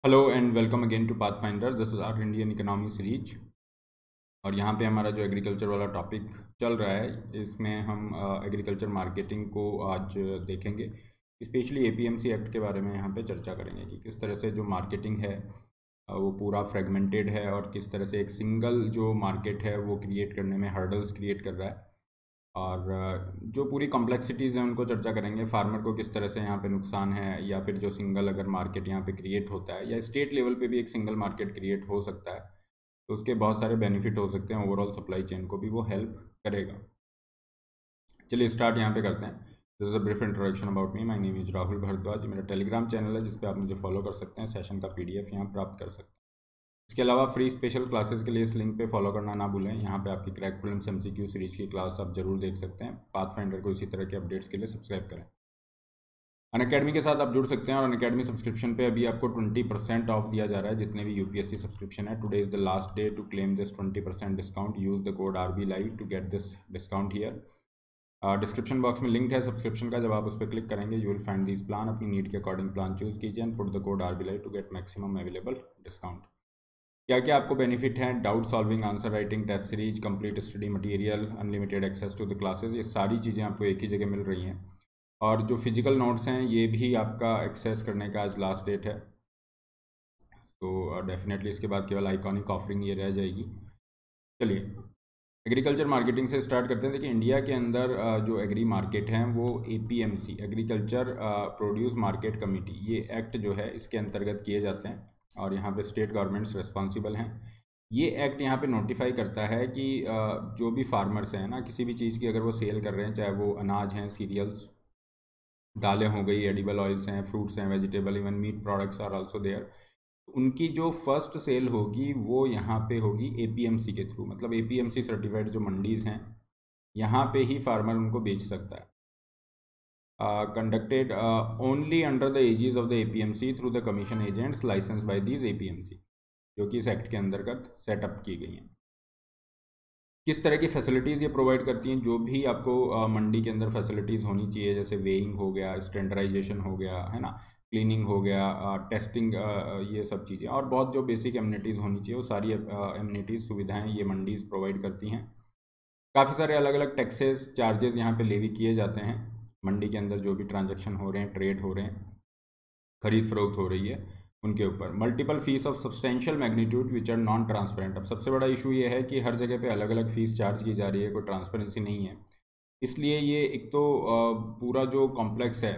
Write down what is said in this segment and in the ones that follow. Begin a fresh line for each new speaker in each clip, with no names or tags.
Hello and welcome again to Pathfinder. This is our Indian economy series. और यहाँ पे हमारा जो एग्रीकल्चर वाला टॉपिक चल रहा है, इसमें हम एग्रीकल्चर मार्केटिंग को आज देखेंगे। स्पेशली एपीएमसी एक्ट के बारे में यहाँ पे चर्चा करेंगे कि किस तरह से जो मार्केटिंग है वो पूरा फ्रेगमेंटेड है और किस तरह से एक सिंगल जो मार्केट है वो क्रिएट करने में हर्डल्स क्रिएट कर रहा है। और जो पूरी कॉम्प्लेक्सिटीज़ हैं उनको चर्चा करेंगे। फार्मर को किस तरह से यहाँ पे नुकसान है, या फिर जो सिंगल अगर मार्केट यहाँ पे क्रिएट होता है या स्टेट लेवल पे भी एक सिंगल मार्केट क्रिएट हो सकता है तो उसके बहुत सारे बेनिफिट हो सकते हैं। ओवरऑल सप्लाई चेन को भी वो हेल्प करेगा। चलिए स्टार्ट यहाँ पे करते हैं। This is a brief introduction about me. My name is Rahul Bhardwaj. मेरा टेलीग्राम चैनल है जिस पे आप मुझे फॉलो कर सकते हैं। सेशन का पीडीएफ यहाँ प्राप्त कर सकते हैं। इसके अलावा फ्री स्पेशल क्लासेस के लिए इस लिंक पे फॉलो करना ना भूलें। यहाँ पे आपकी क्रैक प्रीलिम्स एमसीक्यू सीरीज की क्लास आप जरूर देख सकते हैं। पाथफाइंडर को इसी तरह के अपडेट्स के लिए सब्सक्राइब करें। अनअकैडमी के साथ आप जुड़ सकते हैं और अनअकैडमी सब्सक्रिप्शन पे अभी आपको 20% ऑफ दिया जा रहा है जितने भी यूपीएससी सब्सक्रिप्शन है। Today is the last day to claim this 20% discount. Use the code RB Live to get this discount here. Description box में लिंक है सब्सक्रिप्शन का। जब आप उस पर क्लिक करेंगे you will find this plan. अपनी नीड के अकॉर्डिंग प्लान चूज कीजिए and put the code RB Live to get maximum available discount. क्या क्या आपको बेनिफिट हैं? Doubt solving, answer writing, test series, complete study material, unlimited access to the classes, ये सारी चीज़ें आपको एक ही जगह मिल रही हैं। और जो फिजिकल नोट्स हैं ये भी आपका एक्सेस करने का आज लास्ट डेट है। तो डेफिनेटली इसके बाद केवल आइकॉनिक ऑफरिंग ये रह जाएगी। चलिए एग्रीकल्चर मार्केटिंग से स्टार्ट करते हैं। देखिए इंडिया के अंदर जो एग्री मार्केट हैं वो APMC, agriculture produce market committee, ये एक्ट जो है इसके अंतर्गत किए जाते हैं और यहाँ पे स्टेट गवर्नमेंट्स रिस्पॉन्सिबल हैं। ये एक्ट यहाँ पे नोटिफाई करता है कि जो भी फार्मर्स हैं ना, किसी भी चीज़ की अगर वो सेल कर रहे हैं, चाहे वो अनाज हैं, सीरियल्स, दालें हो गई, एडिबल ऑयल्स हैं, फ्रूट्स हैं, vegetable, even meat products are also there, उनकी जो फर्स्ट सेल होगी वो यहाँ पे होगी APMC के थ्रू। मतलब APMC सर्टिफाइड जो मंडीज़ हैं यहाँ पे ही फार्मर उनको बेच सकता है। Conducted only under the aegis of the APMC through the commission agents licence by these APMC, जो कि इस एक्ट के अंतर्गत सेटअप की गई हैं। किस तरह की फैसिलिटीज़ ये प्रोवाइड करती हैं? जो भी आपको मंडी के अंदर फैसिलिटीज़ होनी चाहिए, जैसे वेइंग हो गया, स्टैंडर्डाइजेशन हो गया, है ना, क्लीनिंग हो गया, टेस्टिंग, ये सब चीज़ें, और बहुत जो बेसिक एमिनिटीज़ होनी चाहिए वो सारी एमिनिटीज़, सुविधाएं ये मंडीज़ प्रोवाइड करती हैं। काफ़ी सारे अलग अलग टैक्सेस, चार्जेस यहाँ पे लेवी किए जाते हैं। मंडी के अंदर जो भी ट्रांजैक्शन हो रहे हैं, ट्रेड हो रहे हैं, खरीद फरोख्त हो रही है, उनके ऊपर multiple fees of substantial magnitude which are non transparent. अब सबसे बड़ा इशू ये है कि हर जगह पे अलग अलग फ़ीस चार्ज की जा रही है, कोई ट्रांसपेरेंसी नहीं है। इसलिए ये एक तो पूरा जो कॉम्प्लेक्स है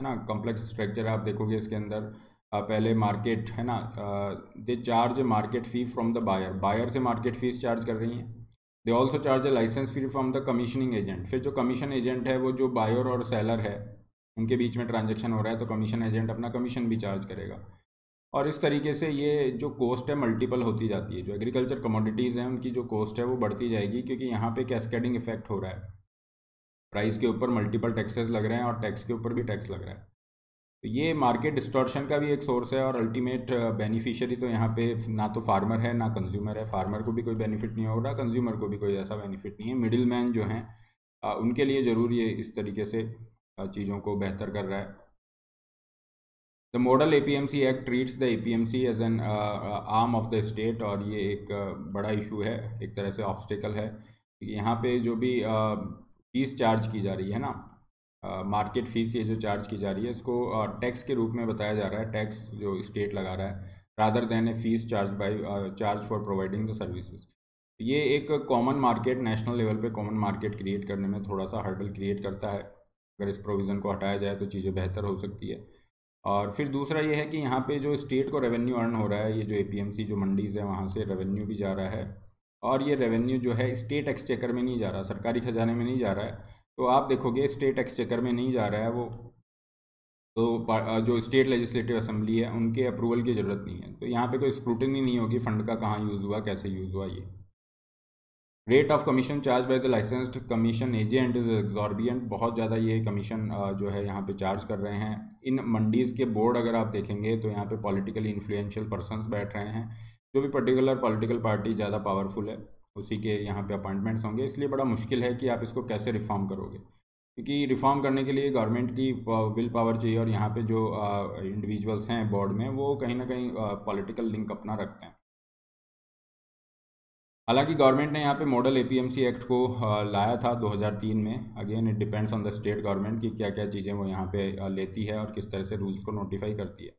ना, कॉम्प्लेक्स स्ट्रक्चर है। आप देखोगे इसके अंदर पहले मार्केट है ना, they charge market fee from the buyer, buyer से मार्केट फ़ीस चार्ज कर रही हैं। They also charge a licence fee from the commissioning agent. फिर जो कमीशन एजेंट है वो जो बायर और सेलर है उनके बीच में ट्रांजेक्शन हो रहा है, तो कमीशन एजेंट अपना कमीशन भी चार्ज करेगा। और इस तरीके से ये जो कॉस्ट है मल्टीपल होती जाती है। जो एग्रीकल्चर कमोडिटीज़ हैं उनकी जो कॉस्ट है वो बढ़ती जाएगी, क्योंकि यहाँ पे कैस्केडिंग इफेक्ट हो रहा है। प्राइस के ऊपर मल्टीपल टैक्सेस लग रहे हैं और टैक्स के ऊपर भी टैक्स लग रहा है। तो ये मार्केट डिस्टॉर्शन का भी एक सोर्स है। और अल्टीमेट बेनिफिशियरी तो यहाँ पे ना तो फार्मर है ना कंज्यूमर है। फार्मर को भी कोई बेनिफिट नहीं हो रहा, कंज्यूमर को भी कोई ऐसा बेनिफिट नहीं है। मिडिल मैन जो हैं उनके लिए ज़रूर ये इस तरीके से चीज़ों को बेहतर कर रहा है। The model APMC act treats the APMC as an arm of the state. और ये एक बड़ा इशू है, एक तरह से ऑब्स्टेकल है। यहाँ पे जो भी फीस चार्ज की जा रही है ना, मार्केट फीस ये जो चार्ज की जा रही है, इसको टैक्स के रूप में बताया जा रहा है। टैक्स जो स्टेट लगा रहा है rather than A fees charge by charge for providing the services. ये एक कॉमन मार्केट, नेशनल लेवल पे कॉमन मार्केट क्रिएट करने में थोड़ा सा हर्डल क्रिएट करता है। अगर इस प्रोविज़न को हटाया जाए तो चीज़ें बेहतर हो सकती है। और फिर दूसरा ये है कि यहाँ पे जो स्टेट को रेवेन्यू अर्न हो रहा है, ये जो APMC जो मंडीज़ है वहाँ से रेवेन्यू भी जा रहा है। और ये रेवेन्यू जो है स्टेट एक्सचेकर में नहीं जा रहा, सरकारी खजाने में नहीं जा रहा है। तो आप देखोगे स्टेट एक्सचेकर में नहीं जा रहा है वो, तो जो स्टेट लेजिस्लेटिव असेंबली है उनके अप्रूवल की ज़रूरत नहीं है। तो यहाँ पे कोई स्क्रूटनी नहीं होगी फंड का, कहाँ यूज़ हुआ, कैसे यूज़ हुआ। ये rate of commission charge by the licensed commission agent is exorbitant. बहुत ज़्यादा ये कमीशन जो है यहाँ पे चार्ज कर रहे हैं। इन मंडीज़ के बोर्ड अगर आप देखेंगे तो यहाँ पे पॉलिटिकली इन्फ्लुएंशियल पर्सन्स बैठ रहे हैं। जो भी पर्टिकुलर पॉलिटिकल पार्टी ज़्यादा पावरफुल है उसी के यहाँ पे अपॉइंटमेंट्स होंगे। इसलिए बड़ा मुश्किल है कि आप इसको कैसे रिफॉर्म करोगे। क्योंकि रिफॉर्म करने के लिए गवर्नमेंट की विल पावर चाहिए, और यहाँ पे जो इंडिविजुअल्स हैं बोर्ड में वो कहीं ना कहीं पॉलिटिकल लिंक अपना रखते हैं। हालांकि गवर्नमेंट ने यहाँ पे मॉडल एपीएमसी एक्ट को लाया था 2003 में। Again it depends on the state government कि क्या क्या चीज़ें वो यहाँ पे लेती है और किस तरह से रूल्स को नोटिफाई करती है।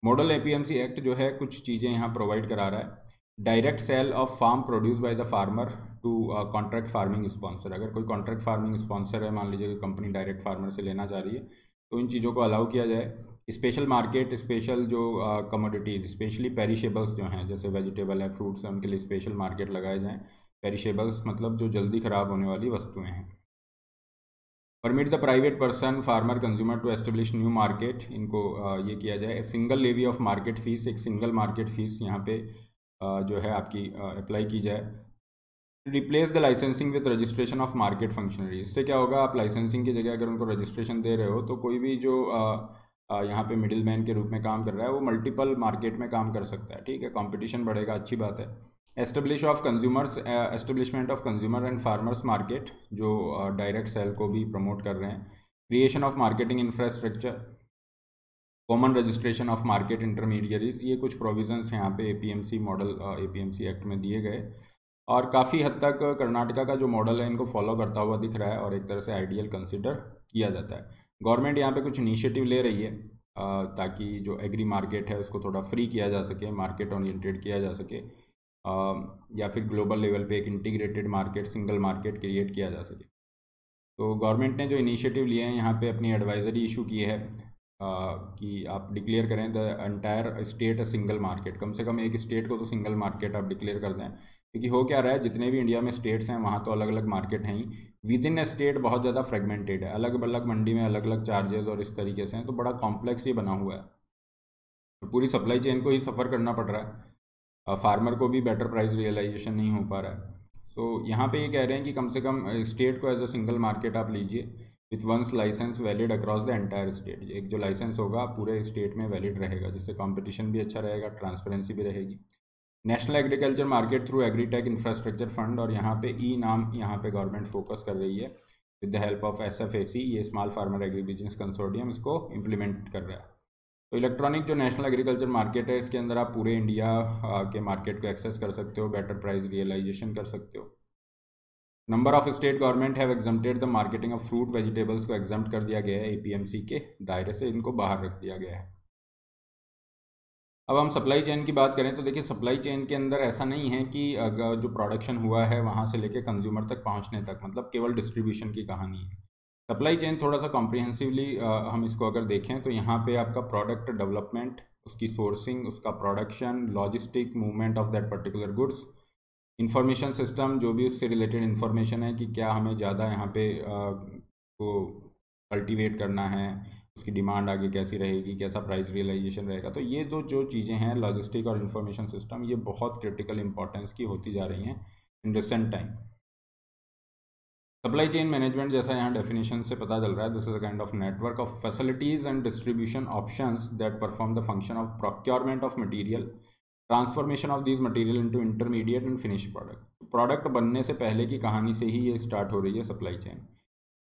मॉडल एपीएमसी एक्ट जो है कुछ चीज़ें यहाँ प्रोवाइड करा रहा है। Direct sale of farm produce by the farmer to contract farming sponsor. अगर कोई कॉन्ट्रैक्ट फार्मिंग स्पॉन्सर है, मान लीजिए कि कंपनी डायरेक्ट फार्मर से लेना चाह रही है, तो इन चीज़ों को अलाउ किया जाए। स्पेशल मार्केट, स्पेशल जो कमोडिटीज़, स्पेशली पेरिशेबल्स जो हैं, जैसे वेजिटेबल है, फ्रूट्स हैं, उनके लिए स्पेशल मार्केट लगाए जाएँ। पेरिशेबल्स मतलब जो जल्दी ख़राब होने वाली वस्तुएँ हैं। Permit the private person, farmer, consumer to establish new market. इनको ये किया जाए। Single levy of market fees, एक सिंगल मार्केट फीस यहाँ पे जो है आपकी अप्लाई की जाए। Replace the licensing with registration of market functionary. इससे क्या होगा, आप लाइसेंसिंग की जगह अगर उनको रजिस्ट्रेशन दे रहे हो तो कोई भी जो यहाँ पे मिडिल मैन के रूप में काम कर रहा है वो मल्टीपल मार्केट में काम कर सकता है। ठीक है, कंपटीशन बढ़ेगा, अच्छी बात है। Establishment of consumer and farmers market, जो डायरेक्ट सेल को भी प्रमोट कर रहे हैं। Creation of marketing infrastructure, common registration of market intermediaries. ये कुछ प्रोविजंस हैं यहाँ पे एपीएमसी मॉडल एपीएमसी एक्ट में दिए गए, और काफ़ी हद तक कर्नाटका का जो मॉडल है इनको फॉलो करता हुआ दिख रहा है और एक तरह से आइडियल कंसिडर किया जाता है। गवर्नमेंट यहाँ पे कुछ इनिशिएटिव ले रही है ताकि जो एग्री मार्केट है उसको थोड़ा फ्री किया जा सके, मार्केट ओरिएंटेड किया जा सके, या फिर ग्लोबल लेवल पे एक integrated market, single market create किया जा सके। तो गवर्नमेंट ने जो इनिशिएटिव लिए हैं, यहाँ पे अपनी एडवाइजरी इशू की है कि आप डिक्लेयर करें the entire state a single market. कम से कम एक स्टेट को तो सिंगल मार्केट आप डिक्लेयर कर दें, क्योंकि हो क्या रहा है, जितने भी इंडिया में स्टेट्स हैं वहाँ तो अलग अलग मार्केट हैं ही, विद इन ए स्टेट बहुत ज़्यादा फ्रेगमेंटेड है, अलग अलग मंडी में अलग अलग चार्जेस और इस तरीके से हैं, तो बड़ा कॉम्प्लेक्स ये बना हुआ है। तो पूरी सप्लाई चेन को ही सफ़र करना पड़ रहा है, फार्मर को भी बेटर प्राइस रियलाइजेशन नहीं हो पा रहा है। सो यहाँ पे ये कह रहे हैं कि कम से कम स्टेट को एज अ सिंगल मार्केट आप लीजिए, with once licence valid across the entire state. एक जो लाइसेंस होगा पूरे स्टेट में वैलिड रहेगा, जिससे कंपटीशन भी अच्छा रहेगा, ट्रांसपेरेंसी भी रहेगी। National agriculture market through agritech infrastructure fund, और यहाँ पे ई नाम यहाँ पे गवर्नमेंट फोकस कर रही है with the help of SFAC, ये small farmer agri business consortium इसको इम्प्लीमेंट कर रहा है। तो इलेक्ट्रॉनिक जो नेशनल एग्रीकल्चर मार्केट है, इसके अंदर आप पूरे इंडिया के मार्केट को एक्सेस कर सकते हो, बेटर प्राइस रियलाइजेशन कर सकते हो। Number of state government have exempted the marketing of fruit vegetables को एग्जम्प्ट कर दिया गया है, एपीएमसी के दायरे से इनको बाहर रख दिया गया है। अब हम सप्लाई चेन की बात करें तो देखिए, सप्लाई चेन के अंदर ऐसा नहीं है कि अगर जो प्रोडक्शन हुआ है वहाँ से लेके कंज्यूमर तक पहुँचने तक, मतलब केवल डिस्ट्रीब्यूशन की कहानी है। सप्लाई चेन थोड़ा सा कॉम्प्रिहेंसिवली हम इसको अगर देखें तो यहाँ पे आपका प्रोडक्ट डेवलपमेंट, उसकी सोर्सिंग, उसका production, logistic, movement of that particular goods, information system, जो भी उससे रिलेटेड इन्फॉर्मेशन है कि क्या हमें ज़्यादा यहाँ पे को कल्टीवेट करना है, उसकी डिमांड आगे कैसी रहेगी, कैसा प्राइस रियलाइजेशन रहेगा। तो ये दो जो चीज़ें हैं, लॉजिस्टिक और इन्फॉर्मेशन सिस्टम, ये बहुत क्रिटिकल इंपॉर्टेंस की होती जा रही हैं in recent time. Supply chain management जैसा यहाँ डेफिनेशन से पता चल रहा है, this is a kind of network of facilities and distribution options that perform the function of procurement of material, transformation of these material into intermediate and finish product. Product बनने से पहले की कहानी से ही ये स्टार्ट हो रही है सप्लाई चेन।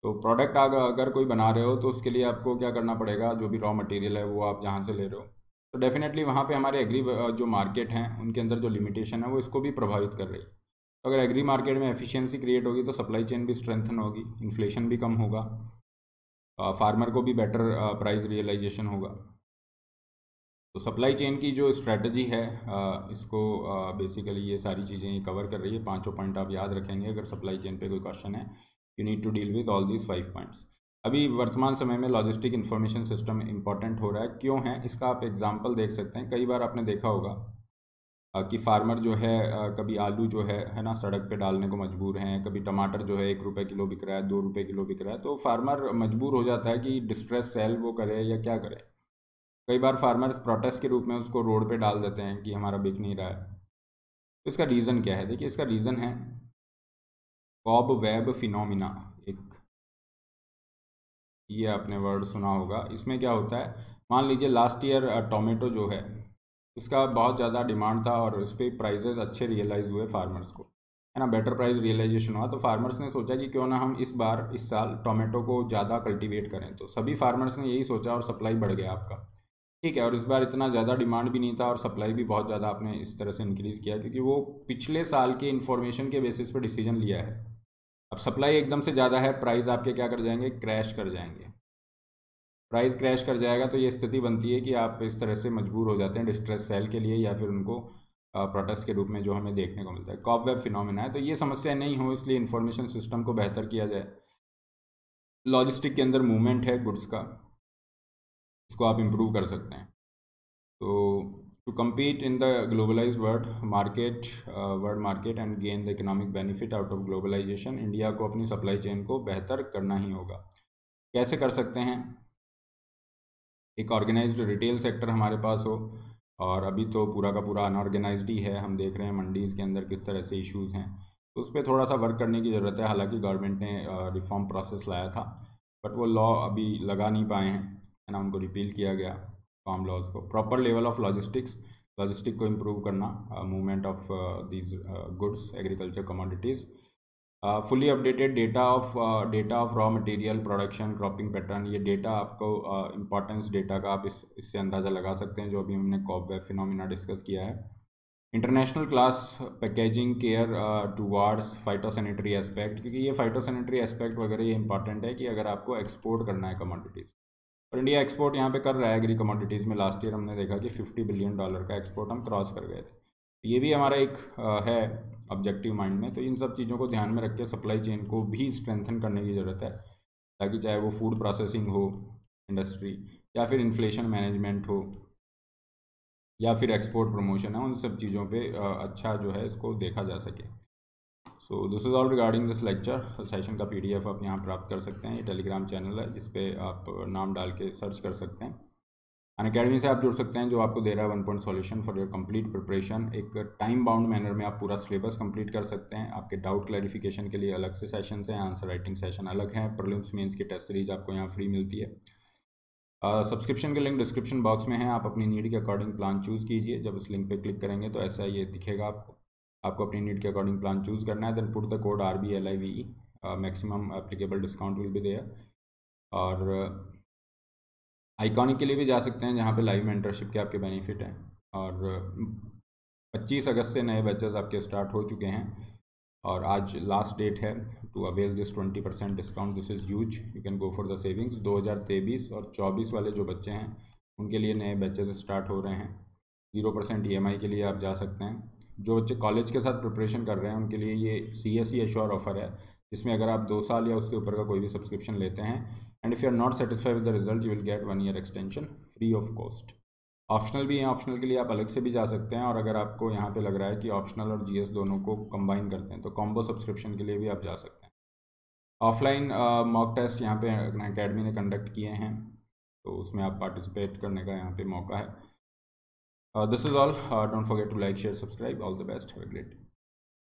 तो प्रोडक्ट अगर कोई बना रहे हो तो उसके लिए आपको क्या करना पड़ेगा, जो भी रॉ मटेरियल है वो आप जहाँ से ले रहे हो, तो डेफिनेटली वहाँ पे हमारे एग्री जो मार्केट हैं उनके अंदर जो लिमिटेशन है वो इसको भी प्रभावित कर रही है। तो अगर एग्री मार्केट में एफिशिएंसी क्रिएट होगी तो सप्लाई चेन भी स्ट्रेंथन होगी, इन्फ्लेशन भी कम होगा, फार्मर को भी बेटर प्राइस रियलाइजेशन होगा। तो सप्लाई चेन की जो स्ट्रेटजी है इसको बेसिकली ये सारी चीज़ें कवर कर रही है। 5 पॉइंट आप याद रखेंगे अगर सप्लाई चेन पे कोई क्वेश्चन है, you need to deal with all these 5 points. अभी वर्तमान समय में लॉजिस्टिक इन्फॉर्मेशन सिस्टम इंपॉर्टेंट हो रहा है, क्यों है इसका आप एग्जांपल देख सकते हैं। कई बार आपने देखा होगा कि फार्मर जो है कभी आलू जो है ना, सड़क पे डालने को मजबूर हैं, कभी टमाटर जो है 1 रुपये किलो बिक रहा है, 2 रुपये किलो बिक रहा है, तो फार्मर मजबूर हो जाता है कि डिस्ट्रेस सेल वो करे या क्या करे। कई बार फार्मर्स प्रोटेस्ट के रूप में उसको रोड पे डाल देते हैं कि हमारा बिक नहीं रहा है। तो इसका रीज़न क्या है? देखिए, इसका रीज़न है कॉब वेब फिनोमिना। एक ये आपने वर्ड सुना होगा। इसमें क्या होता है, मान लीजिए लास्ट ईयर टोमेटो जो है इसका बहुत ज़्यादा डिमांड था और इस पर प्राइजेज़ अच्छे रियलाइज़ हुए फार्मर्स को, है ना, बेटर प्राइस रियलाइजेशन हुआ, तो फार्मर्स ने सोचा कि क्यों ना हम इस साल टोमेटो को ज़्यादा कल्टीवेट करें। तो सभी फार्मर्स ने यही सोचा और सप्लाई बढ़ गया आपका, ठीक है। और इस बार इतना ज़्यादा डिमांड भी नहीं था और सप्लाई भी बहुत ज़्यादा आपने इस तरह से इंक्रीज़ किया, क्योंकि वो पिछले साल के इन्फॉर्मेशन के बेसिस पे डिसीजन लिया है। अब सप्लाई एकदम से ज़्यादा है, प्राइस आपके क्या कर जाएंगे, क्रैश कर जाएंगे। प्राइस क्रैश कर जाएगा तो ये स्थिति बनती है कि आप इस तरह से मजबूर हो जाते हैं डिस्ट्रेस सेल के लिए, या फिर उनको प्रोटेस्ट के रूप में जो हमें देखने को मिलता है। कॉबवेब फिनोमेना है, तो ये समस्या नहीं हो इसलिए इन्फॉर्मेशन सिस्टम को बेहतर किया जाए। लॉजिस्टिक के अंदर मूवमेंट है गुड्स का, इसको आप इम्प्रूव कर सकते हैं। तो to compete in the globalized world market and gain the economic benefit out of globalization, India को अपनी सप्लाई चेन को बेहतर करना ही होगा। कैसे कर सकते हैं, एक ऑर्गेनाइज्ड रिटेल सेक्टर हमारे पास हो, और अभी तो पूरा का पूरा अनऑर्गेनाइज्ड ही है। हम देख रहे हैं मंडीज़ के अंदर किस तरह से इश्यूज़ हैं, तो उस पर थोड़ा सा वर्क करने की ज़रूरत है। हालांकि गवर्नमेंट ने रिफॉर्म प्रोसेस लाया था, बट वो लॉ अभी लगा नहीं पाए हैं, है ना, उनको रिपील किया गया फार्म लॉज को। प्रॉपर लेवल ऑफ लॉजिस्टिक को इम्प्रूव करना, movement of these goods, agriculture commodities, fully updated data of raw material, production, cropping pattern. ये डेटा आपको इम्पॉर्टेंस डेटा का आप इससे अंदाज़ा लगा सकते हैं, जो अभी हमने कॉबवेब फिनोमेना डिस्कस किया है। International class packaging care towards phytosanitary aspect, क्योंकि ये फाइटोसैनिटरी एस्पेक्ट वगैरह ये इंपॉर्टेंट है कि अगर आपको एक्सपोर्ट करना है कमोडिटीज़, और इंडिया एक्सपोर्ट यहाँ पे कर रहा है एग्री कमोडिटीज़ में। लास्ट ईयर हमने देखा कि $50 बिलियन का एक्सपोर्ट हम क्रॉस कर गए थे। ये भी हमारा एक है ऑब्जेक्टिव माइंड में। तो इन सब चीज़ों को ध्यान में रख के सप्लाई चेन को भी स्ट्रेंथन करने की ज़रूरत है, ताकि चाहे वो फूड प्रोसेसिंग हो इंडस्ट्री, या फिर इन्फ्लेशन मैनेजमेंट हो, या फिर एक्सपोर्ट प्रमोशन है, उन सब चीज़ों पे अच्छा जो है इसको देखा जा सके। So this is all regarding this lecture. Session का PDF आप यहाँ प्राप्त कर सकते हैं। ये टेलीग्राम चैनल है जिसपे आप नाम डाल के सर्च कर सकते हैं। अनअकैडमी से आप जुड़ सकते हैं, जो आपको दे रहा है 1 point solution for your complete preparation. एक टाइम बाउंड मैनर में आप पूरा सिलेबस कंप्लीट कर सकते हैं। आपके डाउट क्लैरिफिकेशन के लिए अलग से सेशंस हैं, आंसर राइटिंग सेशन अलग हैं, प्रीलिम्स मेंस की टेस्ट सीरीज आपको यहाँ फ्री मिलती है। सब्सक्रिप्शन के लिंक डिस्क्रिप्शन बॉक्स में है, आप अपनी नीड के अकॉर्डिंग प्लान चूज़ कीजिए। जब उस लिंक पे क्लिक करेंगे तो ऐसा ये दिखेगा आपको अपनी नीड के अकॉर्डिंग प्लान चूज़ करना है। Then put the code RBLIVE, maximum applicable discount will be there. और आइकॉनिक के लिए भी जा सकते हैं, जहाँ पे लाइव मेंटरशिप के आपके बेनिफिट हैं। और 25 अगस्त से नए बैचेस आपके स्टार्ट हो चुके हैं, और आज लास्ट डेट है to avail this 20% discount. This is huge, you can go for the savings. 2023 और 24 वाले जो बच्चे हैं उनके लिए नए बैचेस स्टार्ट हो रहे हैं। 0% EMI के लिए आप जा सकते हैं। जो बच्चे कॉलेज के साथ प्रिपरेशन कर रहे हैं उनके लिए ये CSE एश्योर ऑफर है, जिसमें अगर आप 2 साल या उससे ऊपर का कोई भी सब्सक्रिप्शन लेते हैं, and if you are not satisfied with the result, you will get 1 year extension free of cost. Optional भी हैं, ऑप्शनल के लिए आप अलग से भी जा सकते हैं। और अगर आपको यहाँ पे लग रहा है कि ऑप्शनल और GS दोनों को कंबाइन करते हैं, तो कॉम्बो सब्सक्रिप्शन के लिए भी आप जा सकते हैं। ऑफलाइन मॉक टेस्ट यहाँ पे अकेडमी ने कंडक्ट किए हैं, तो उसमें आप पार्टिसिपेट करने का यहाँ पे मौका है। This is all. Don't forget to like, share, subscribe. All the best. Have a great day.